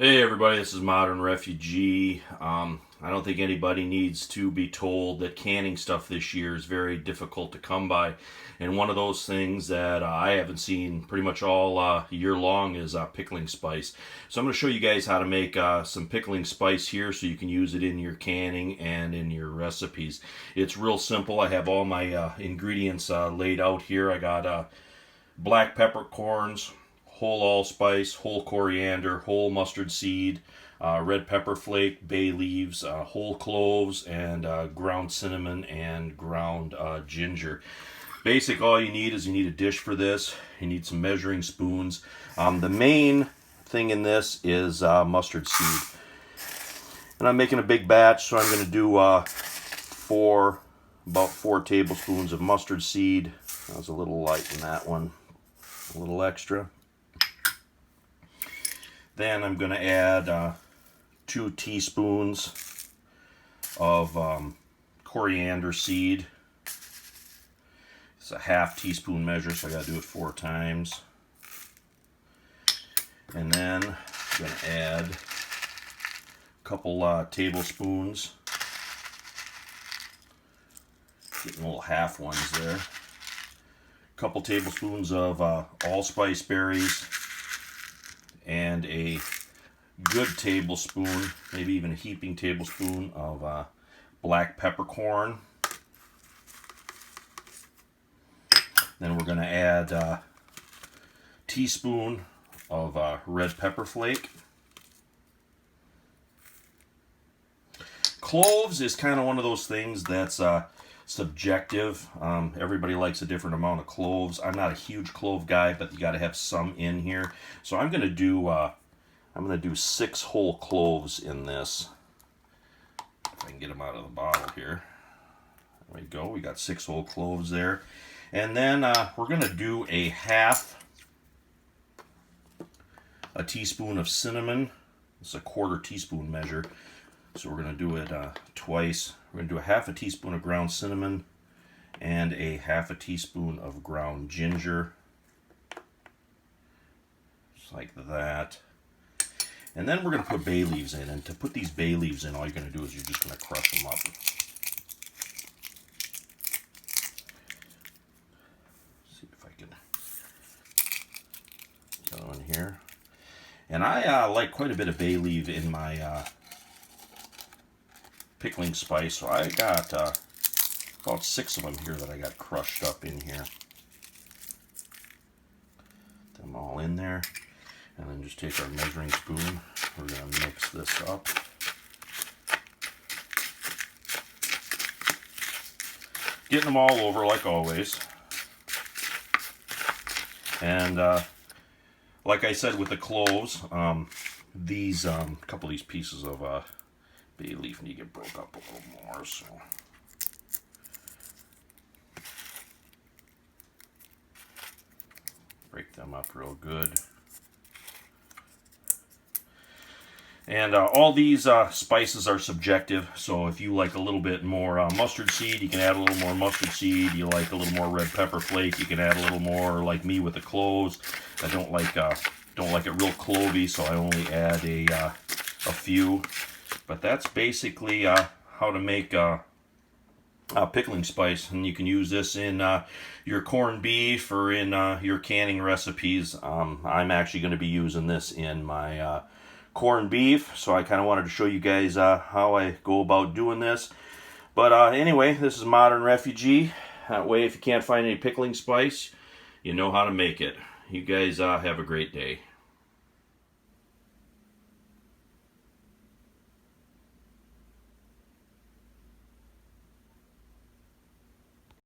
Hey everybody, this is Modern Refugee. I don't think anybody needs to be told that canning stuff this year is very difficult to come by. And one of those things that I haven't seen pretty much all year long is pickling spice. So I'm going to show you guys how to make some pickling spice here so you can use it in your canning and in your recipes. It's real simple. I have all my ingredients laid out here. I got black peppercorns, whole allspice, whole coriander, whole mustard seed, red pepper flake, bay leaves, whole cloves, and ground cinnamon and ground ginger. Basic, all you need is you need a dish for this. You need some measuring spoons. The main thing in this is mustard seed. And I'm making a big batch, so I'm going to do about 4 tablespoons of mustard seed. That was a little light in that one. A little extra. Then I'm going to add 2 teaspoons of coriander seed. It's a half teaspoon measure, so I got to do it 4 times. And then I'm going to add a couple tablespoons, getting little half ones there. A couple tablespoons of allspice berries, and a good tablespoon, maybe even a heaping tablespoon of black peppercorn. Then we're going to add a teaspoon of red pepper flake. Cloves is kind of one of those things that's subjective. Everybody likes a different amount of cloves. I'm not a huge clove guy, but you got to have some in here. So I'm going to do 6 whole cloves in this. If I can get them out of the bottle here. There we go. We got 6 whole cloves there. And then we're going to do a half a teaspoon of cinnamon. It's a 1/4 teaspoon measure. So we're going to do it twice. We're going to do a half a teaspoon of ground cinnamon and a half a teaspoon of ground ginger. Just like that. And then we're going to put bay leaves in. And to put these bay leaves in, all you're going to do is you're just going to crush them up. See if I can get one here. And I like quite a bit of bay leaf in my pickling spice, so I got about 6 of them here that I got crushed up in here. Put them all in there, and then just take our measuring spoon. We're going to mix this up. Getting them all over like always. And like I said with the cloves, these couple of these pieces of bay leaf need to get broke up a little more, so break them up real good. And all these spices are subjective, so if you like a little bit more mustard seed, you can add a little more mustard seed. You like a little more red pepper flake, you can add a little more, like me with the cloves. I don't like it real clovey, so I only add a few. But that's basically how to make pickling spice, and you can use this in your corned beef or in your canning recipes. I'm actually going to be using this in my corned beef, so I kind of wanted to show you guys how I go about doing this. But anyway, this is Modern Refugee. That way, if you can't find any pickling spice, you know how to make it. You guys have a great day.